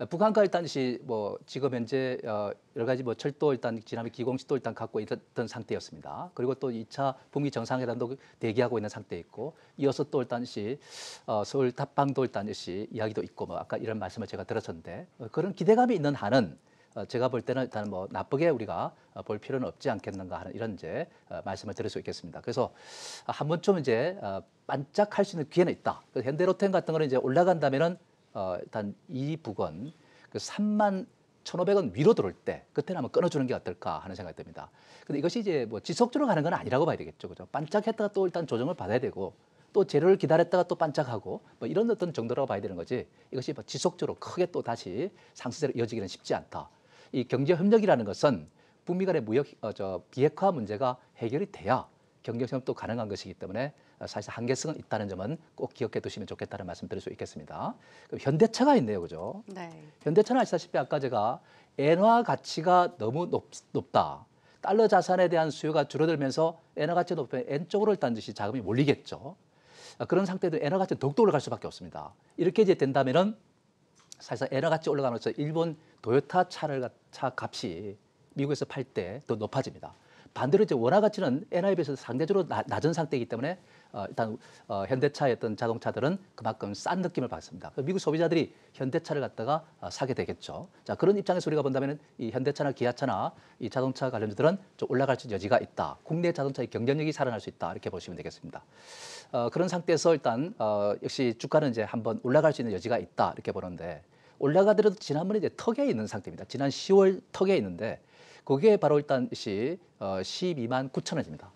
북한과 일단 뭐 지금 현재 여러 가지 뭐 철도 일단 지난해 기공식도 일단 갖고 있던 상태였습니다. 그리고 또 2차 북미 정상회담도 대기하고 있는 상태에 있고 이어서 또 일단 서울 답방도 일단 이야기도 있고 뭐 아까 이런 말씀을 제가 들었었는데 그런 기대감이 있는 한은 제가 볼 때는 일단 뭐 나쁘게 우리가 볼 필요는 없지 않겠는가 하는 이런 이제 말씀을 드릴 수 있겠습니다. 그래서 한 번쯤 이제 반짝할 수 있는 기회는 있다. 그래서 현대로템 같은 거는 이제 올라간다면은 일단 이 부근 그 3만 1,500원 위로 들어올 때 그때는 한번 끊어주는 게 어떨까 하는 생각이 듭니다. 근데 이것이 이제 뭐 지속적으로 가는 건 아니라고 봐야 되겠죠, 그죠? 반짝했다가 또 일단 조정을 받아야 되고 또 재료를 기다렸다가 또 반짝하고 뭐 이런 어떤 정도라고 봐야 되는 거지 이것이 뭐 지속적으로 크게 또 다시 상승세로 이어지기는 쉽지 않다. 이 경제 협력이라는 것은 북미 간의 무역 비핵화 문제가 해결이 돼야 경제 협력도 가능한 것이기 때문에 사실 한계성은 있다는 점은 꼭 기억해 두시면 좋겠다는 말씀 드릴 수 있겠습니다. 그럼 현대차가 있네요, 그죠? 네. 현대차는 아시다시피 아까 제가 엔화 가치가 너무 높다. 달러 자산에 대한 수요가 줄어들면서 엔화 가치가 높으면 엔 쪽으로 일단 자금이 몰리겠죠. 그런 상태도 엔화 가치는 더욱더 올라갈 수밖에 없습니다. 이렇게 이제 된다면은 사실상 엔화 가치 올라가면서 일본 도요타 차 값이 미국에서 팔 때 더 높아집니다. 반대로 이제 원화 가치는 엔화에 비해서 상대적으로 낮은 상태이기 때문에 일단 현대차의 어떤 자동차들은 그만큼 싼 느낌을 받습니다. 미국 소비자들이 현대차를 갖다가 사게 되겠죠. 자, 그런 입장에서 우리가 본다면 이 현대차나 기아차나 이 자동차 관련주들은 좀 올라갈 수 있는 여지가 있다. 국내 자동차의 경쟁력이 살아날 수 있다. 이렇게 보시면 되겠습니다. 그런 상태에서 일단 역시 주가는 이제 한번 올라갈 수 있는 여지가 있다. 이렇게 보는데 올라가더라도 지난번에 이제 턱에 있는 상태입니다. 지난 10월 턱에 있는데 그게 바로 일단 12만 9천 원입니다.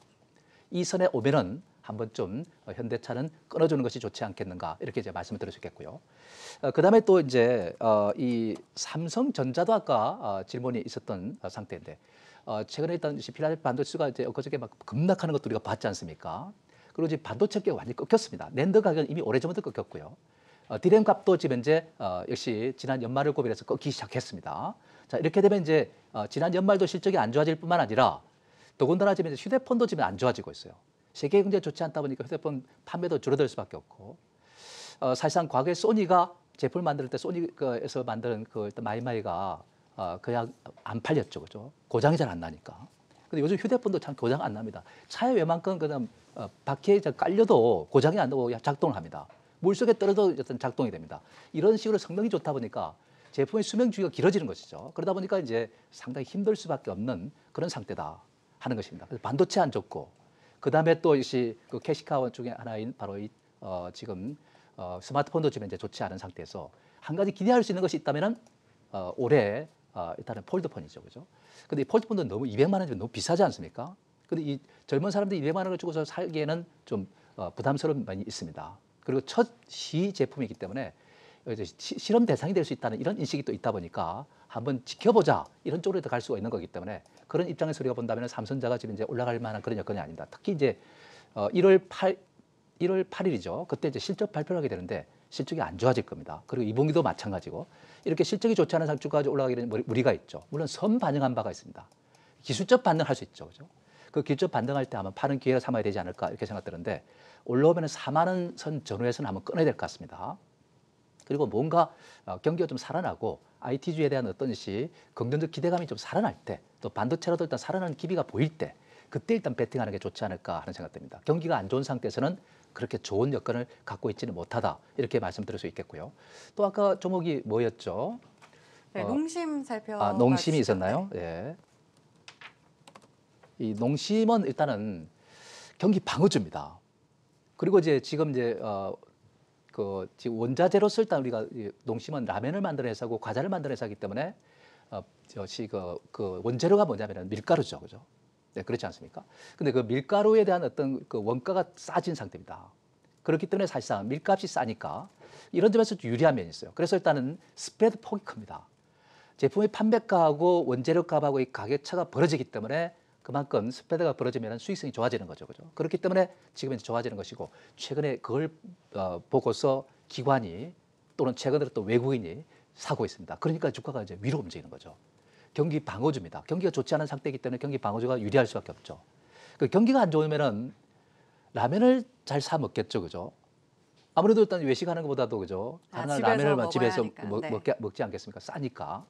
이 선에 오면은 한 번쯤 현대차는 끊어주는 것이 좋지 않겠는가 이렇게 이제 말씀을 드릴 수 있겠고요. 그다음에 또 이제 이 삼성전자도 아까 질문이 있었던 상태인데 최근에 일단 필라델피아 반도체가 이제 엊그저께 막 급락하는 것도 우리가 봤지 않습니까? 그리고 이제 반도체 가 완전히 꺾였습니다. 낸드 가격은 이미 오래전부터 꺾였고요. 디램 값도 지금 현재 역시 지난 연말을 고비해서 꺾이기 시작했습니다. 자, 이렇게 되면 이제 지난 연말도 실적이 안 좋아질 뿐만 아니라 더군다나 지금 이제 휴대폰도 지금 안 좋아지고 있어요. 세계 경제 좋지 않다 보니까 휴대폰 판매도 줄어들 수밖에 없고 사실상 과거에 소니가 제품을 만들 때 소니에서 만든 그 일단 마이마이가 그냥 안 팔렸죠, 그죠? 고장이 잘 안 나니까. 근데 요즘 휴대폰도 참 고장 안 납니다. 차에 웬만큼 그다음 바퀴에 깔려도 고장이 안 나고 작동을 합니다. 물속에 떨어도 어떤 작동이 됩니다. 이런 식으로 성능이 좋다 보니까 제품의 수명 주기가 길어지는 것이죠. 그러다 보니까 이제 상당히 힘들 수밖에 없는 그런 상태다 하는 것입니다. 그래서 반도체 안 좋고 그 다음에 또 역시 그 캐시카원 중에 하나인 바로 지금 스마트폰도 지금 이제 좋지 않은 상태에서 한 가지 기대할 수 있는 것이 있다면은 올해 일단은 폴드폰이죠, 그죠? 근데 이 폴드폰도 너무 200만 원이 너무 비싸지 않습니까? 근데 이 젊은 사람들이 200만 원을 주고서 살기에는 좀 부담스러운 면이 있습니다. 그리고 첫 시 제품이기 때문에 실험 대상이 될 수 있다는 이런 인식이 또 있다 보니까 한번 지켜보자 이런 쪽으로 갈 수가 있는 거기 때문에 그런 입장에서 우리가 본다면 삼성전자가 지금 이제 올라갈 만한 그런 여건이 아닙니다. 특히 이제 1월 8일이죠. 그때 이제 실적 발표를 하게 되는데 실적이 안 좋아질 겁니다. 그리고 2분기도 마찬가지고 이렇게 실적이 좋지 않은 상주까지 올라가게 되는 무리가 있죠. 물론 선 반영한 바가 있습니다. 기술적 반등할 수 있죠, 그죠? 그 기술적 반등할 때 아마 파는 기회를 삼아야 되지 않을까 이렇게 생각되는데 올라오면 4만 원 선 전후에서는 한번 끊어야 될 것 같습니다. 그리고 뭔가 경기가 좀 살아나고 IT주에 대한 어떤 긍정적 기대감이 좀 살아날 때 또 반도체라도 일단 살아나는 기미가 보일 때 그때 일단 베팅하는 게 좋지 않을까 하는 생각됩니다. 경기가 안 좋은 상태에서는 그렇게 좋은 여건을 갖고 있지는 못하다 이렇게 말씀드릴 수 있겠고요. 또 아까 종목이 뭐였죠? 네, 농심 살펴봐 농심이 주시죠. 있었나요? 네. 예. 이 농심은 일단은 경기 방어주입니다. 그리고 이제 지금 이제 지금 원자재로서 일단 우리가 농심은 라면을 만드는 회사고 과자를 만드는 회사이기 때문에 그 원재료가 뭐냐면은 밀가루죠, 그죠? 네, 그렇지 않습니까? 근데 그 밀가루에 대한 어떤 그 원가가 싸진 상태입니다. 그렇기 때문에 사실상 밀값이 싸니까 이런 점에서 유리한 면이 있어요. 그래서 일단은 스프레드 폭이 큽니다. 제품의 판매가하고 원재료 값하고 이 가격 차가 벌어지기 때문에 그만큼 스프레드가 벌어지면 수익성이 좋아지는 거죠, 그죠? 그렇기 때문에 지금 이제 좋아지는 것이고 최근에 그걸 보고서 기관이 또는 최근에 또 외국인이 사고 있습니다. 그러니까 주가가 이제 위로 움직이는 거죠. 경기 방어주입니다. 경기가 좋지 않은 상태이기 때문에 경기 방어주가 유리할 수밖에 없죠. 그 경기가 안 좋으면은 라면을 잘 사 먹겠죠, 그죠? 아무래도 일단 외식하는 것보다도 그죠. 가능한 집에서 라면을 먹어야 집에서 하니까. 네. 먹지 않겠습니까? 싸니까.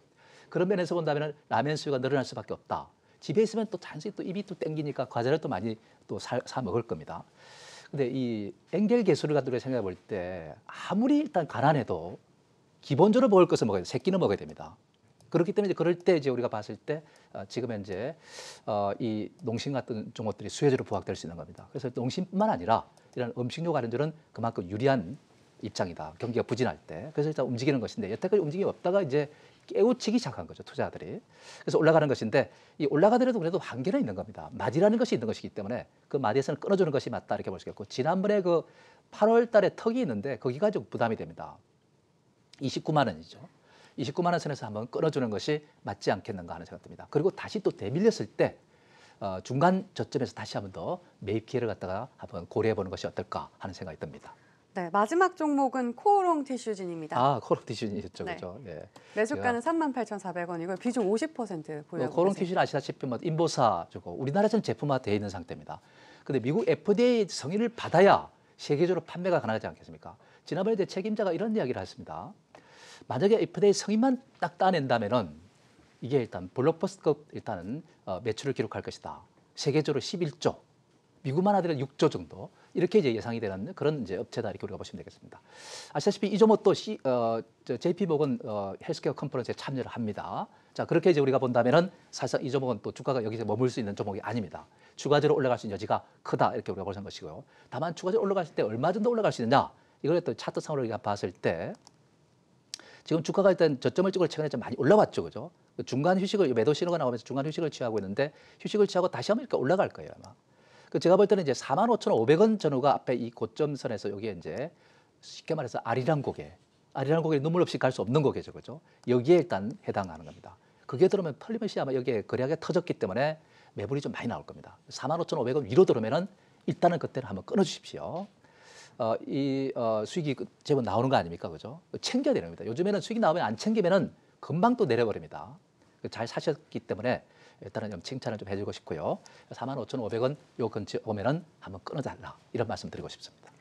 그런 면에서 본다면 라면 수요가 늘어날 수밖에 없다. 집에 있으면 또 단순히 또 입이 또 땡기니까 과자를 또 많이 또 사 먹을 겁니다. 근데 이 엔겔 개수를 가지고 생각해 볼 때 아무리 일단 가난해도 기본적으로 먹을 것을 먹어야 돼. 세 끼는 먹어야 됩니다. 그렇기 때문에 이제 그럴 때 이제 우리가 봤을 때 지금 현재 이 농심 같은 종목들이 수혜주로 부각될 수 있는 겁니다. 그래서 농심뿐만 아니라 이런 음식료 관련주는 그만큼 유리한 입장이다. 경기가 부진할 때. 그래서 일단 움직이는 것인데 여태까지 움직임이 없다가 이제 깨우치기 시작한 거죠. 투자자들이. 그래서 올라가는 것인데 이 올라가더라도 그래도 한계는 있는 겁니다. 마디라는 것이 있는 것이기 때문에 그 마디에서는 끊어주는 것이 맞다 이렇게 볼 수 있겠고 지난번에 그 8월 달에 턱이 있는데 거기가 좀 부담이 됩니다. 29만 원이죠. 29만 원 선에서 한번 끊어주는 것이 맞지 않겠는가 하는 생각 듭니다. 그리고 다시 또 되밀렸을 때 중간 저점에서 다시 한번 더 매입 기회를 갖다가 한번 고려해 보는 것이 어떨까 하는 생각이 듭니다. 네, 마지막 종목은 코오롱 티슈진입니다. 코오롱 티슈진이셨죠, 네. 그죠? 예. 매수가는 38,400원이고요. 비중 50% 보유하고 코오롱 계세요. 티슈는 아시다시피 뭐 인보사주고 우리나라에서는 제품화되어 있는 상태입니다. 근데 미국 FDA 승인을 받아야 세계적으로 판매가 가능하지 않겠습니까? 지난번에 이제 책임자가 이런 이야기를 했습니다. 만약에 FDA 승인만 딱 따낸다면은 이게 일단 블록버스터급 일단은 매출을 기록할 것이다. 세계적으로 11조, 미국만 하더라도 6조 정도 이렇게 이제 예상이 되는 그런 이제 업체다 이렇게 우리가 보시면 되겠습니다. 아시다시피 이 종목 또 JP모건 헬스케어 컨퍼런스에 참여를 합니다. 자 그렇게 이제 우리가 본다면은 사실상 이 종목은 또 주가가 여기서 머물 수 있는 종목이 아닙니다. 추가적으로 올라갈 수 있는 여지가 크다 이렇게 우리가 보는 것이고요. 다만 추가적으로 올라갔을 때 얼마 정도 올라갈 수 있느냐 이걸 또 차트상으로 우리가 봤을 때. 지금 주가가 일단 저점을 찍고 최근에 좀 많이 올라왔죠, 그죠? 중간 휴식을 매도 신호가 나오면서 중간 휴식을 취하고 있는데 휴식을 취하고 다시 한번 이렇게 올라갈 거예요, 아마. 제가 볼 때는 이제 45,500원 전후가 앞에 이 고점선에서 여기에 이제 쉽게 말해서 아리랑 고개 눈물 없이 갈 수 없는 고개죠, 그죠? 여기에 일단 해당하는 겁니다. 그게 들어오면 털리면시 아마 여기에 거래하기가 터졌기 때문에 매물이 좀 많이 나올 겁니다. 45,500원 위로 들어오면은 일단은 그때는 한번 끊어주십시오. 수익이 제법 나오는 거 아닙니까? 그죠? 챙겨야 되는 겁니다. 요즘에는 수익이 나오면 안 챙기면은 금방 또 내려버립니다. 잘 사셨기 때문에 일단은 좀 칭찬을 좀 해주고 싶고요. 45,500원 요 근처 오면은 한번 끊어달라. 이런 말씀 드리고 싶습니다.